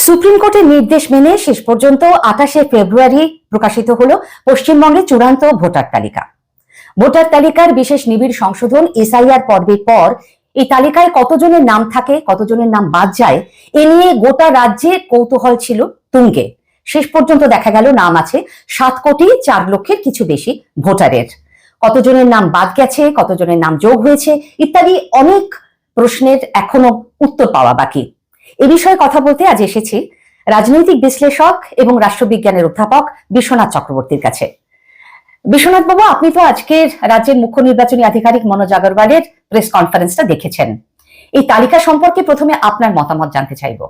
Supreme কোর্টের নির্দেশ মেনে শেষ পর্যন্ত 28শে ফেব্রুয়ারি প্রকাশিত হলো পশ্চিমবঙ্গের চূড়ান্ত ভোটার তালিকা। ভোটার তালিকার বিশেষ নিবিড় সংশোধন এসআইআর পর্বের পর এই তালিকায় কতজনের নাম থাকে, কতজনের নাম বাদ যায়, এ নিয়ে গোটা রাজ্যে কৌতূহল ছিল তুঙ্গে। শেষ পর্যন্ত দেখা গেল নাম আছে 7,04,00,000 কিছু বেশি ভোটারের। কতজনের নাম বাদ গেছে, কতজনের নাম যোগ হয়েছে ইত্যাদি অনেক প্রশ্নের এখনো উত্তর পাওয়া বাকি। এ বিষয়ে কথা বলতে আজ এসেছি রাজনৈতিক বিশ্লেষক এবং রাষ্ট্রবিজ্ঞানের অধ্যাপক বিশ্বনাথ চক্রবর্তীর কাছে। বিশ্বনাথ বাবু, আপনি তো আজকের রাজ্যের মুখ্য নির্বাচনী আধিকারিক মনোজ আগরওয়ালের প্রেস কনফারেন্সটা দেখেছেন। এই তালিকা সম্পর্কে প্রথমে আপনার মতামত জানতে চাইব।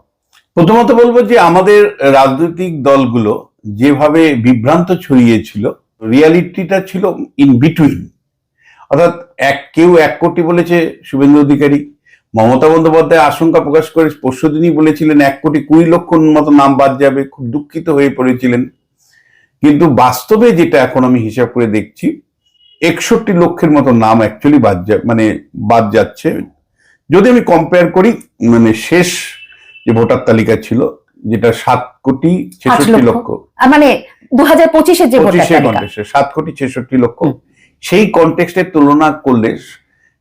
প্রথমত বলবো যে আমাদের রাজনৈতিক দলগুলো যেভাবে বিভ্রান্ত ছড়িয়েছিল, রিয়ালিটিটা ছিল ইন বিটুইন। অর্থাৎ কেউ 1 কোটি বলেছে শুভেন্দু অধিকারী, মমতা বন্দ্যোপাধ্যায় আশঙ্কা প্রকাশ করে পরশুদিনই বলেছিলেন 1,20,00,000 মতো নাম বাদ যাবে, খুব দুঃখিত হয়ে পড়েছিলেন। কিন্তু বাস্তবে যেটা এখন আমি হিসাব করে দেখছি 61 লক্ষের মতো নাম অ্যাকচুয়ালি বাদ যাচ্ছে। যদি আমি কম্পেয়ার করি শেষ যে ভোটার তালিকা ছিল যেটা 7,66,00,000, মানে 2025-এর যে ভোটার তালিকা 7,66,00,000, সেই কনটেক্সটের তুলনা করলে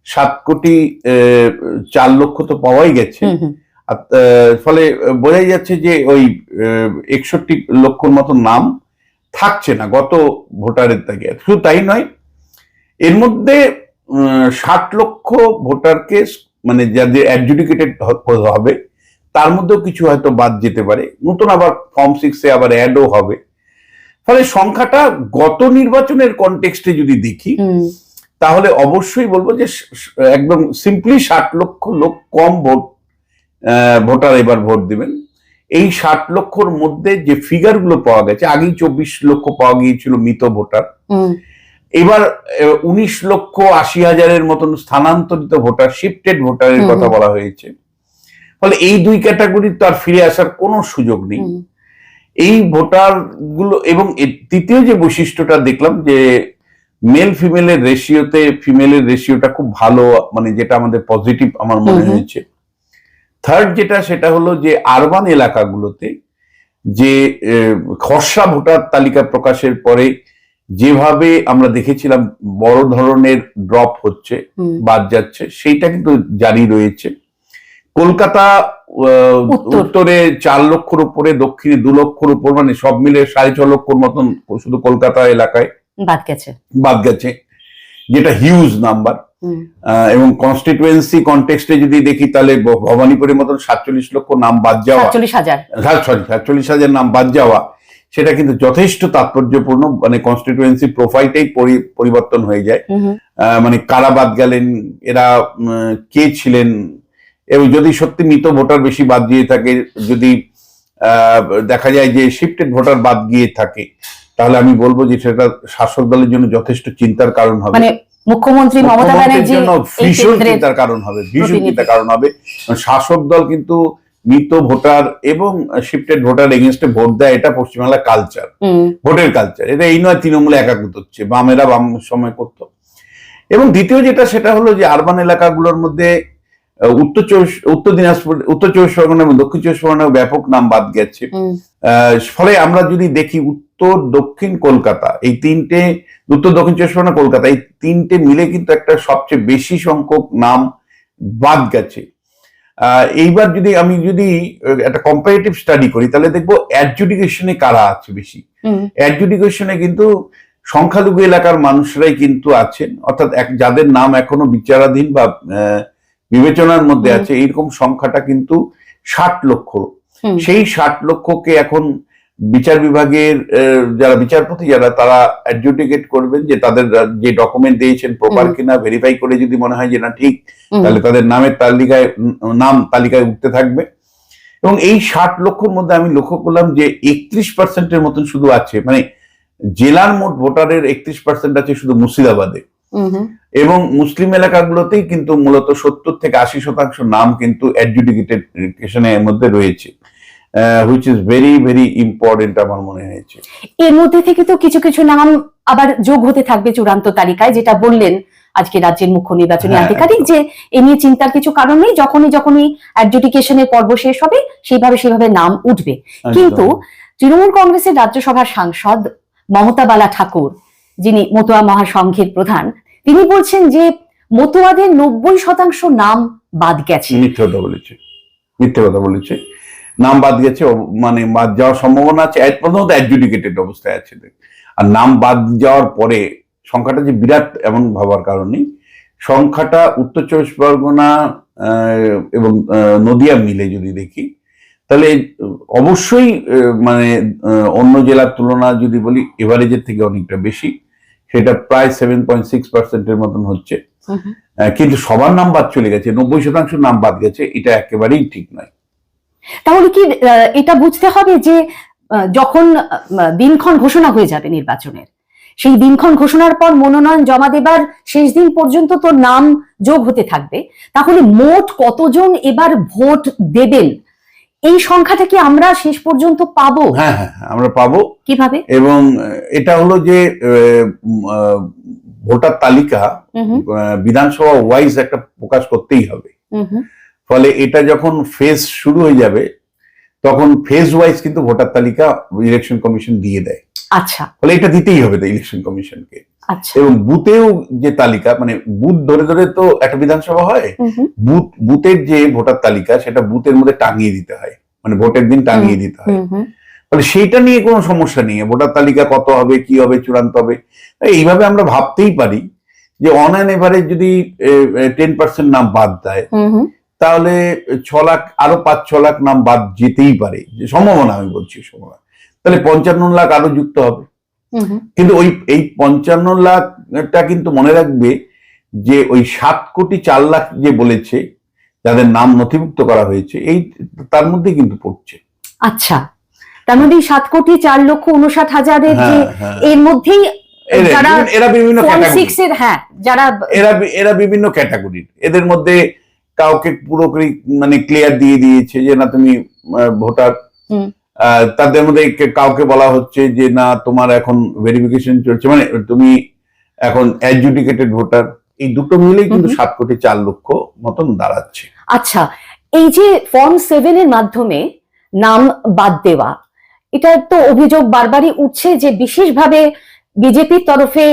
7,04,00,000 তো পাওয়াই গেছে। ফলে বোঝাই যাচ্ছে যে ওই 61 লক্ষর মতো নাম থাকছে না গত ভোটারের থেকে। শুধু তাই নয়, এর মধ্যে 60 লক্ষ ভোটারকে যাদের অ্যাডজুডিকেটেড হবে তার মধ্যেও কিছু হয়তো বাদ যেতে পারে, নতুন আবার ফর্ম 6-এ আবার অ্যাডও হবে। ফলে সংখ্যাটা গত নির্বাচনের কনটেক্সটে যদি দেখি তাহলে অবশ্যই বলবো যে একদম সিম্পলি 60 লক্ষ লোক কম ভোটার এবার ভোট দিবেন। এই 60 লক্ষর মধ্যে যে ফিগারগুলো পাওয়া গেছে, আগেই 24 লক্ষ পাওয়া গিয়েছিল মৃত ভোটার, এবার 19,80,000-এর মতন স্থানান্তরিত ভোটার, শিফটেড ভোটারের কথা বলা হয়েছে। ফলে এই দুই ক্যাটাগরির তো আর ফিরে আসার কোনো সুযোগ নেই। এই ভোটার গুলো, এবং তৃতীয় যে বৈশিষ্ট্যটা দেখলাম যে মেল ফিমেলের ফিমেলের রেশিওটা খুব ভালো, যেটা আমাদের পজিটিভ আমার মনে হয়েছে। থার্ড সেটা হলো যে আরবান এলাকাগুলোতে যে খসড়া ভোটার তালিকা প্রকাশের পরে যেভাবে আমরা দেখেছিলাম বড় ধরনের ড্রপ হচ্ছে, বাদ যাচ্ছে, সেইটা কিন্তু জারি রয়েছে। কলকাতা উত্তরে 4 লক্ষর উপরে, দক্ষিণে 2 লক্ষর উপর, সব মিলে 6.5 লক্ষর মতন শুধু কলকাতা এলাকায় বাদ গেছে, যেটা হিউজ নাম্বার। এবং কনস্টিটুয়েন্সি কনটেক্সটে যদি দেখি তাহলে ভবানীপুরের মতন 47 লক্ষ নাম বাদ যাওয়া, 47,000 নাম বাদ যাওয়া, সেটা কিন্তু যথেষ্ট তাৎপর্যপূর্ণ। কনস্টিটুয়েন্সি প্রোফাইলটাই পরিবর্তন হয়ে যায়। কারা বাদ গেলেন, এরা কে ছিলেন, এবং যদি সত্যি মৃত ভোটার বেশি বাদ গিয়ে থাকে, যদি দেখা যায় যে শিফটেড ভোটার বাদ গিয়ে থাকে, তাহলে আমি বলবো যে সেটা শাসক দলের জন্য যথেষ্ট চিন্তার কারণ হবে। মুখ্যমন্ত্রী মমতা ব্যানার্জির জন্য ভীষণ চিন্তার কারণ হবে। শাসক দল কিন্তু মৃত ভোটার এবং শিফটেড ভোটার এগেইনস্টে ভোট দেয়, এটা পশ্চিমবাংলার কালচার, ভোটের কালচার। এটা এই নয় তৃণমূলে একাকৃত হচ্ছে, বামেরা বাম সময় করতো। এবং দ্বিতীয় সেটা হলো যে আরবান এলাকাগুলোর মধ্যে উত্তর দিনাজপুর, উত্তর 24 পরগনা এবং দক্ষিণ 24 পরগনায় ব্যাপক নাম বাদ গেছে। ফলে আমরা যদি দেখি উত্তর দক্ষিণ কলকাতা, এই তিনটে, উত্তর দক্ষিণ 24 পরগনা কলকাতা, এই তিনটে মিলে কিন্তু একটা সবচেয়ে বেশি সংখ্যক নাম বাদ গেছে। এইবার আমি যদি একটা কম্পারেটিভ স্টাডি করি তাহলে দেখবো অ্যাডজুডিকেশনে কারা আছে বেশি। অ্যাডজুডিকেশনে কিন্তু সংখ্যালঘু এলাকার মানুষরাই কিন্তু আছেন, অর্থাৎ যাদের নাম এখনো বিচারাধীন বা বিবেচনার মধ্যে আছে, এইরকম সংখ্যাটা কিন্তু 60 লক্ষ। সেই 60 লক্ষকে এখন বিচার বিভাগের যারা বিচারপতি তারা অ্যাডজুডিকেট করবেন যে তাদের যে ডকুমেন্ট দিয়েছেন প্রপার কিনা, ভেরিফাই করে যদি মনে হয় যে না ঠিক, তাহলে তাদের তালিকায় উঠতে থাকবে। এবং এই 60 লক্ষর মধ্যে আমি লক্ষ্য করলাম যে 31% মতন শুধু আছে, জেলার মোট ভোটারের 31% আছে শুধু মুর্শিদাবাদে। এবং মুসলিম এলাকাগুলোতেই কিন্তু মূলত 70 থেকে 80% নাম কিন্তু অ্যাডজুডিকেটেশনের মধ্যে রয়েছে, which is very very important আমার মনে হয়েছে। এর মধ্যে থেকে তো কিছু কিছু নাম আবার যোগ হতে থাকবে চূড়ান্ত তালিকায়, যেটা বললেন আজকে রাজ্যের মুখ্য নির্বাচনী হ্যাঁ, আধিকারিক, যে এ নিয়ে চিন্তার কিছু কারণ নেই, যখনই অ্যাডজুডিকেশনের পর্ব শেষ হবে সেইভাবে নাম উঠবে। কিন্তু তৃণমূল কংগ্রেসের রাজ্যসভার সাংসদ মমতা বালা ঠাকুর, যিনি মতুয়া মহাসংঘের প্রধান, তিনি বলছেন যে মতুয়াদের 90% নাম বাদ গেছে। মিথ্যে কথা বলেছে, নাম বাদ গেছে, মানে বাদ যাওয়ার সম্ভাবনা আছে, প্রথমত অ্যাডজুডিকেটেড অবস্থায় আছে। আর নাম বাদ যাওয়ার পরে সংখ্যাটা যে বিরাট এমন ভাবার কারণে, সংখ্যাটা উত্তর 24 পরগনা এবং নদিয়া মিলে যদি দেখি, তাহলে অবশ্যই মানে অন্য জেলার তুলনা যদি বলি এভারেজের থেকে অনেকটা বেশি, সেটা প্রায় 7.6% মতন হচ্ছে। কিন্তু সবার নাম বাদ চলে গেছে, 90% নাম বাদ গেছে, এটা একেবারেই ঠিক নয়। তাহলে কি এটা বুঝতে হবে যে যখন দিনক্ষণ ঘোষণা হয়ে যাবে নির্বাচনের, সেই দিনক্ষণ ঘোষণার পর মনোনয়ন জমা দেবার শেষ দিন পর্যন্ত তো নাম যোগ হতে থাকবে, তাহলে মোট কতজন এবার ভোট দেবেন এই সংখ্যাটা কি আমরা শেষ পর্যন্ত পাবো? হ্যাঁ হ্যাঁ, আমরা পাবো। কিভাবে? এবং এটা হলো যে ভোটার তালিকা বিধানসভা ওয়াইজ একটা প্রকাশ করতেই হবে। ফলে এটা যখন ফেজ শুরু হয়ে যাবে তখন ফেজ ওয়াইজ কিন্তু ভোটার তালিকা ইলেকশন কমিশন দিয়ে দেয়। আচ্ছা, ফলে এটা দিতেই হবে ইলেকশন কমিশনকে। আচ্ছা, এবং বুথেও যে তালিকা, মানে বুথ ধরে ধরে তো একটা বিধানসভা হয়, বুথের যে ভোটার তালিকা সেটা বুথের মধ্যে টাঙিয়ে দিতে হয়, মানে ভোটের দিন টাঙিয়ে দিতে হয়। ফলে সেইটা নিয়ে কোনো সমস্যা নেই, ভোটার তালিকা কত হবে, কি হবে, চূড়ান্ত হবে। এইভাবে আমরা ভাবতেই পারি যে অন অ্যান এভারেজ যদি 10% নাম বাদ দেয়, তাহলে 6 লাখ, আরো 5-6 লাখ নাম বাদ যেতেই পারে, যে সম্ভাবনা, আমি বলছি সম্ভাবনা। তাহলে 55 লাখ আরো যুক্ত হবে। কিন্তু এই 55 লাখটা কিন্তু মনে রাখবে যে ওই 7,04,00,000 যে বলেছে যাদের নাম নথিভুক্ত করা হয়েছে, এই তার মধ্যে কিন্তু পড়ছে। আচ্ছা, তার মধ্যে 7,04,59,000 যে এর মধ্যেই এরা বিভিন্ন যারা বিভিন্ন ক্যাটাগরির, এদের মধ্যে কাউকে পুরোপুরি মানে ক্লিয়ার দিয়ে দিয়েছে যে না তুমি ভোটার, তাদের মধ্যে কাউকে বলা হচ্ছে যে না তোমার এখন ভেরিফিকেশন চলছে, মানে তুমি এখন অ্যাডজুডিকেটেড ভোটার। এই দুটো মিলেই কিন্তু 7,04,00,000 মতন দাঁড়াচ্ছে। আচ্ছা, এই যে ফর্ম 7 এর মাধ্যমে নাম বাদ দেওয়া, এটার তো অভিযোগ বারবারই উঠছে যে বিশেষভাবে বিজেপির তরফে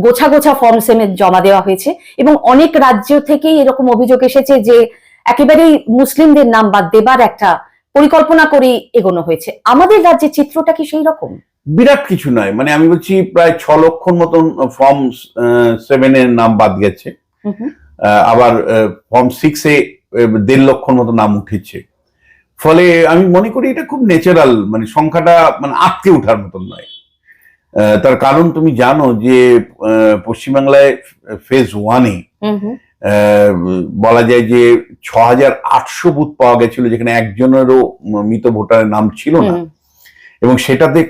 গোছা গোছা ফর্ম 7 জমা দেওয়া হয়েছে, এবং অনেক রাজ্য থেকেই এরকম অভিযোগ এসেছে যে একেবারেই মুসলিমদের নাম বাদ দেবার একটা পরিকল্পনা করে এগোনো হয়েছে। আমাদের রাজ্যের চিত্রটা কি সেই রকম? বিরাট কিছু নয়, মানে আমি বলছি প্রায় 6 লক্ষর মতন ফর্ম 7 এর নাম বাদ গেছে, আবার ফর্ম 6 এ 1.5 লক্ষর মতো নাম উঠেছে। ফলে আমি মনে করি এটা খুব ন্যাচারাল, মানে সংখ্যাটা মানে আটকে ওঠার মতন নয়। তার কারণ তুমি জানো যে পশ্চিমবাংলায় ফেজ 1-এ বলা যায় যে 6,800 বুথ পাওয়া গেছিল, যেখানে একজনেরও মৃত ভোটারের নাম ছিল না, এবং সেটাতে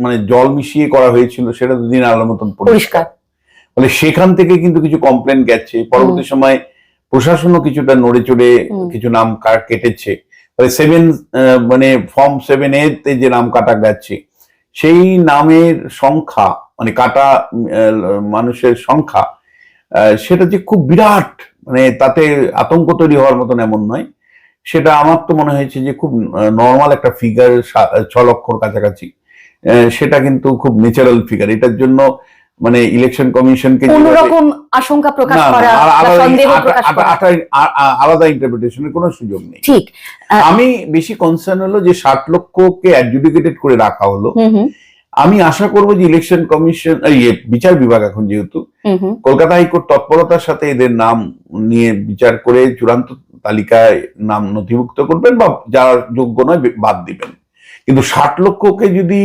মানে জল মিশিয়ে করা হয়েছিল, সেটা দুদিন আলোর মতন পরিষ্কার। ফলে সেখান থেকে কিন্তু কিছু কমপ্লেন গেছে, পরবর্তী সময় প্রশাসনও কিছুটা নড়ে চড়ে কিছু নাম কেটেছে। ফলে মানে ফর্ম 7 তে যে নাম কাটা গেছে, সেই নামের সংখ্যা, মানে কাটা মানুষের সংখ্যা, সেটা যে খুব বিরাট, মানে তাতে আতঙ্ক তৈরি হওয়ার মতন এমন নয়। সেটা আমার তো মনে হয়েছে যে খুব নর্মাল একটা ফিগার, 6 লক্ষর কাছাকাছি। সেটা কিন্তু খুব ন্যাচারাল ফিগার। এটার জন্য মানে ইলেকশন কমিশনকে কোনো রকম আশঙ্কা প্রকাশ করা বা সন্দেহ প্রকাশ করা, আলাদা ইন্টারপ্রিটেশনের কোনো সুযোগ নেই। ঠিক, আমি বেশি কনসার্ন হলো যে 60 লক্ষকে অ্যাডজুডিকেটেড করে রাখা হলো। আমি আশা করবো যে ইলেকশন কমিশন, বিচার বিভাগ এখন যেহেতু কলকাতা হাইকোর্ট তৎপরতার সাথে এদের নাম নিয়ে বিচার করে চূড়ান্ত তালিকায় নাম নথিভুক্ত করবেন, বা যারা যোগ্য নয় বাদ দিবেন। কিন্তু 60 লক্ষকে যদি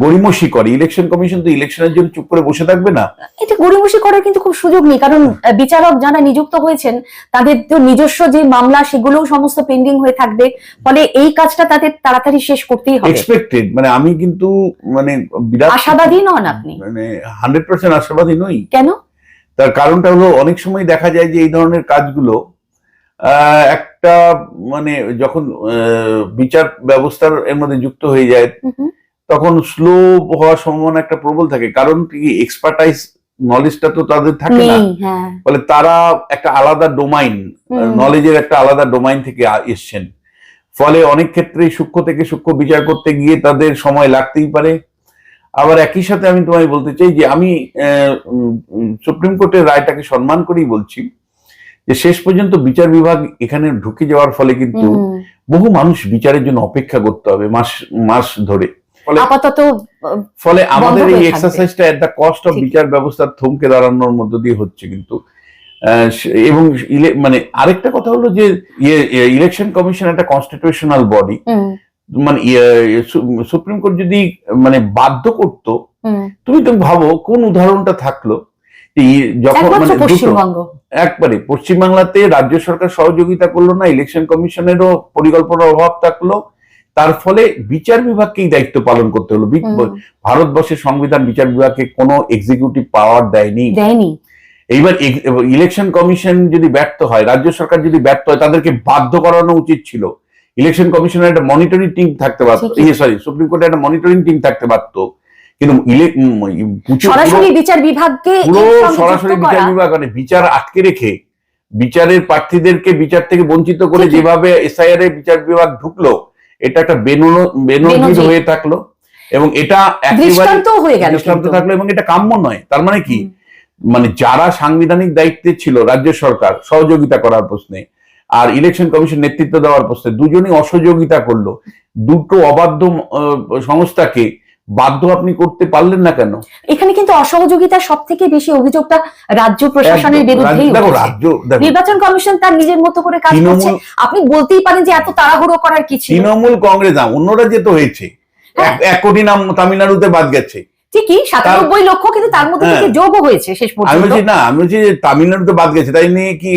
গড়িমসি করে ইলেকশন কমিশন, তো ইলেকশনের জন্য চুপ করে বসে থাকবে না। এটা গড়িমসি করার কিন্তু খুব সুযোগ নেই, কারণ বিচারক যারা নিযুক্ত হয়েছেন তাদের তো নিজস্ব যে মামলা সেগুলোও সমস্ত পেন্ডিং হয়ে থাকবে। ফলে এই কাজটা তাদের তাড়াতাড়ি শেষ করতেই হবে। এক্সপেক্টেড, মানে আমি কিন্তু মানে বিরাট আশাবাদী নন আপনি? মানে 100% আশাবাদী নই। কেন? তার কারণটা হলো অনেক সময় দেখা যায় যে এই ধরনের কাজগুলো একটা মানে যখন বিচার ব্যবস্থার এর মধ্যে যুক্ত হয়ে যায়, তখন স্লো হওয়ার সম্ভাবনা একটা প্রবল থাকে। কারণ কি, এক্সপার্টাইজ নলেজটা তো তাদের থাকে না, ফলে তারা একটা আলাদা ডোমাইন, নলেজের একটা আলাদা ডোমাইন থেকে এসছেন। ফলে অনেক ক্ষেত্রে সূক্ষ্ম থেকে সূক্ষ্ম বিচার করতে গিয়ে তাদের সময় লাগতেই পারে। আবার একই সাথে আমি তোমায় বলতে চাই যে আমি সুপ্রিম কোর্টের রায়টাকে সম্মান করেই বলছি যে শেষ পর্যন্ত বিচার বিভাগ এখানে ঢুকে যাওয়ার ফলে কিন্তু বহু মানুষ বিচারের জন্য অপেক্ষা করতে হবে মাস মাস ধরে। ফলে আমাদের এই এক্সারসাইজটা এট দ্য কস্ট অফ বিচার ব্যবস্থার থমকে দাঁড়ানোর মধ্য দিয়ে হচ্ছে কিন্তু। এবং মানে আরেকটা কথা হলো যে ইলেকশন কমিশন একটা কনস্টিটিউশনাল বডি, মানে সুপ্রিম কোর্ট যদি মানে বাধ্য করতো, তুমি তো ভাবো কোন উদাহরণটা থাকলো যখন মানে একবারে পশ্চিমবাংলাতে রাজ্য সরকার সহযোগিতা করলো না, ইলেকশন কমিশনেরও পরিকল্পনার অভাব থাকলো, তার ফলে বিচার বিভাগকেই দায়িত্ব পালন করতে হলো। ভারতবর্ষের সংবিধান বিচার বিভাগকে কোনো এক্সিকিউটিভ পাওয়ার দেয়নি। এইবার ইলেকশন কমিশন যদি ব্যর্থ হয়, রাজ্য সরকার যদি ব্যর্থ হয়, তাদেরকে বাধ্য করানো উচিত ছিল। ইলেকশন কমিশনের একটা মনিটরিং টিম থাকতে পারতো, সুপ্রিম কোর্টের একটা মনিটরিং টিম থাকতে পারতো, কিন্তু সরাসরি বিচার বিভাগকে সরাসরি বিচার বিভাগ মানে বিচার আটকে রেখে বিচারের প্রার্থীদেরকে বিচার থেকে বঞ্চিত করে যেভাবে এসআইআর এর বিচার বিভাগ ঢুকলো, এটা একটা বেনজির হয়ে থাকলো এবং এটা দৃষ্টান্ত থাকলো এবং এটা কাম্য নয়। তার মানে কি, মানে যারা সাংবিধানিক দায়িত্বে ছিল রাজ্য সরকার সহযোগিতা করার প্রশ্নে আর ইলেকশন কমিশন নেতৃত্ব দেওয়ার প্রশ্নে, দুজনই অসহযোগিতা করলো। দুটো অবাধ্য সংস্থাকে বাধ্য আপনি করতে পারলেন না কেন? এখানে কিন্তু অসহযোগিতার সব থেকে বেশি অভিযোগটা রাজ্য প্রশাসনের বিরুদ্ধে। নির্বাচন কমিশন তার নিজের মতো করে কাজ করছে, আপনি বলতেই পারেন যে এত তাড়াহুড়ো করার কি ছিল? তৃণমূল কংগ্রেস অন্য রাজ্যে তো হয়েছে, 1 কোটি নাম তামিলনাড়ুতে বাদ গেছে, ঠিকই 97 লক্ষ, কিন্তু তার মধ্যে থেকে যোগও হয়েছে শেষ পর্যন্ত। আমি বলছি না, আমি বলছি যে তামিলনাড়ুতে বাদ গেছে, তাই নিয়ে কি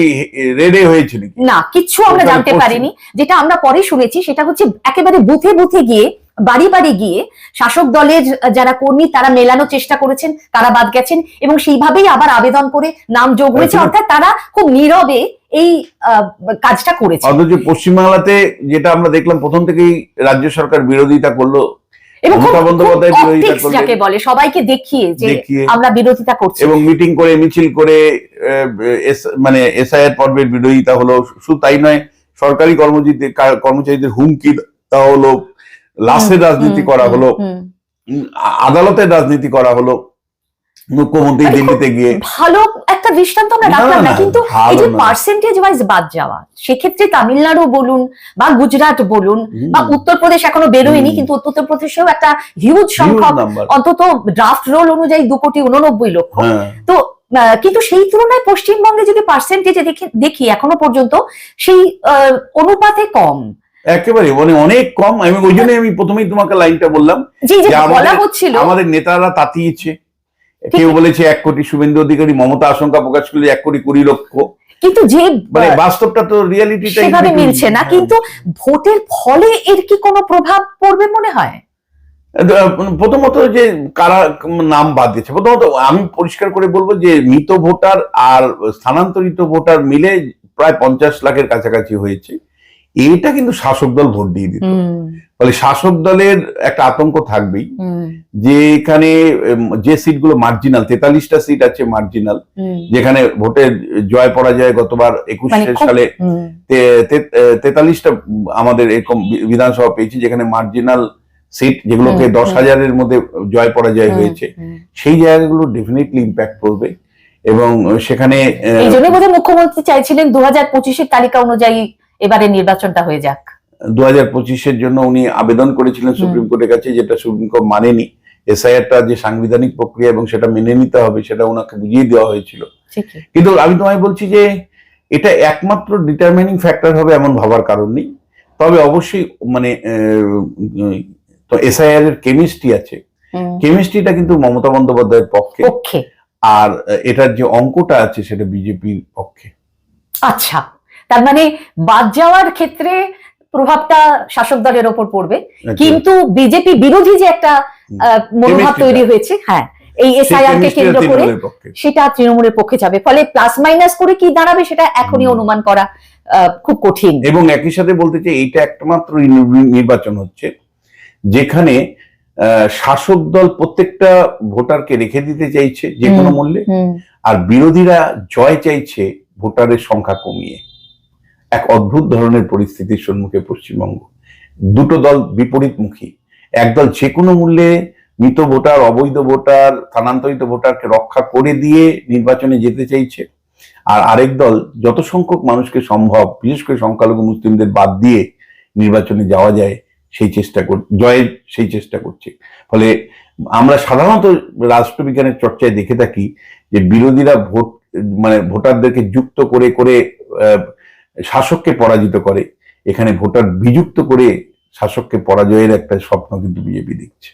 রেডে হয়েছিল না, কিছু আমরা জানতে পারিনি। যেটা আমরা পরে শুনেছি সেটা হচ্ছে একেবারে বুথে বুথে গিয়ে, বাড়ি বাড়ি গিয়ে শাসক দলের যারা কর্মী তারা মেলানোর চেষ্টা করেছেন, তারা বাদ গেছেন এবং সেইভাবেই আবার আবেদন করে নাম যোগ হয়েছে। অর্থাৎ তারা খুব নীরবে এই কাজটা করেছে। অথচ পশ্চিমবাংলাতে যেটা আমরা দেখলাম, প্রথম থেকেই রাজ্য সরকার বিরোধিতা করলো এবং যাকে বলে সবাইকে দেখিয়ে যে আমরা বিরোধিতা করছি, এবং মিটিং করে মিছিল করে মানে এসআইআর পর্বের বিরোধিতা হলো। শুধু তাই নয়, সরকারি কর্মচারীদের হুমকি দেওয়া হলো, লাশের রাজনীতি করা হলো, আদালতের রাজনীতি করা হলো, মুখ্যমন্ত্রী দিল্লিতে গিয়ে। ভালো একটা দৃষ্টান্ত আমরা রাখলাম না, কিন্তু এই যে পার্সেন্টেজ ওয়াইজ বাদ যাওয়া, সেক্ষেত্রে তামিলনাড়ু বলুন বা গুজরাট বলুন বা উত্তরপ্রদেশ এখনো বেরোয়নি, কিন্তু উত্তরপ্রদেশেও একটা হিউজ সংখ্যক, অন্তত ড্রাফট রোল অনুযায়ী 2,89 লক্ষ। তো কিন্তু সেই তুলনায় পশ্চিমবঙ্গে যদি পার্সেন্টেজে দেখি এখনো পর্যন্ত সেই অনুপাতে কম, একেবারে মানে অনেক কম। আমি ওই জন্য আমি প্রথমেই তোমাকে লাইনটা বললাম যে আমাদের নেতারা তাতিয়েছে। কেউ বলেছে 1 কোটি, শুভেন্দু অধিকারী মমতা আশঙ্কা প্রকাশ করলে 1,20 লক্ষ, কিন্তু যে মানে বাস্তবটা তো রিয়ালিটিটা সেভাবে মিলছে না। কিন্তু ভোটের ফলে এর কি কোনো প্রভাব পড়বে মনে হয়? প্রথমত যে কারা নাম বাদ দিচ্ছে, প্রথমত আমি পরিষ্কার করে বলবো যে মৃত ভোটার আর স্থানান্তরিত ভোটার মিলে প্রায় 50 লাখের কাছাকাছি হয়েছে। এটা কিন্তু শাসক দল ভোট দিয়ে দিত, ফলে শাসক দলের একটা আতঙ্ক থাকবেই যে এখানে যে সিটগুলো মার্জিনাল, 43টা সিট আছে মার্জিনাল, যেখানে ভোটের জয় পরাজয় গতবার 21 সালে 43টা আমাদের এরকম বিধানসভা পেয়েছি, যেখানে মার্জিনাল সিট যেগুলোকে 10,000-এর মধ্যে জয় পরাজয় হয়েছে, সেই জায়গাগুলো ডেফিনেটলি ইম্প্যাক্ট করবে। এবং সেখানে এই জন্য বোধহয় মুখ্যমন্ত্রী চাইছিলেন 2025-এর তালিকা অনুযায়ী এবারে নির্বাচনটা হয়ে যাক। 2025-এর জন্য উনি আবেদন করেছিলেন সুপ্রিম কোর্টের কাছে, যেটা সুপ্রিম কোর্ট মানেনি। এসআইআরটা যে সাংবিধানিক প্রক্রিয়া এবং সেটা মেনে নিতে হবে, সেটা ওনাকে বুঝিয়ে দেওয়া হয়েছিল। কিন্তু আমি তোমায় বলছি যে এটা একমাত্র ডিটারমিনিং ফ্যাক্টর হবে এমন ভাবার কারণ নেই। তবে অবশ্যই মানে তো এসআইআর এর কেমিস্ট্রি আছে, কেমিস্ট্রিটা কিন্তু মমতা বন্দ্যোপাধ্যায়ের পক্ষে, আর এটার যে অঙ্কটা আছে সেটা বিজেপির পক্ষে। আচ্ছা, তার মানে বাদ যাওয়ার ক্ষেত্রে প্রভাবটা শাসক দলের ওপর পড়বে, কিন্তু বিজেপি বিরোধী যে একটা মনোভাব তৈরি হয়েছে, হ্যাঁ, এই এসআইআর কে কেন্দ্র করে সেটা তৃণমূলের পক্ষে যাবে। ফলে প্লাস মাইনাস করে কি দাঁড়াবে সেটা এখনই অনুমান করা খুব কঠিন। এবং একই সাথে বলতে চাই, এইটা একমাত্র নির্বাচন হচ্ছে যেখানে শাসক দল প্রত্যেকটা ভোটারকে রেখে দিতে চাইছে যে কোনো মূল্যে, হুম, আর বিরোধীরা জয় চাইছে ভোটারের সংখ্যা কমিয়ে। এক অদ্ভুত ধরনের পরিস্থিতির সম্মুখে পশ্চিমবঙ্গ। দুটো দল বিপরীতমুখী। একদল যে কোনো মূল্যে মৃত ভোটার, অবৈধ ভোটার, স্থানান্তরিত ভোটারকে রক্ষা করে দিয়ে নির্বাচনে যেতে চাইছে, আর আরেক দল যত সংখ্যক মানুষকে সম্ভব, বিশেষ করে সংখ্যালঘু মুসলিমদের বাদ দিয়ে নির্বাচনে যাওয়া যায় সেই চেষ্টা জয়ের সেই চেষ্টা করছে। ফলে আমরা সাধারণত রাষ্ট্রবিজ্ঞানের চর্চায় দেখে থাকি যে বিরোধীরা ভোটারদেরকে যুক্ত করে করে শাসককে পরাজিত করে, এখানে ভোটার বিযুক্ত করে শাসককে পরাজয়ের একটা স্বপ্ন কিন্তু বিজেপি দেখছে।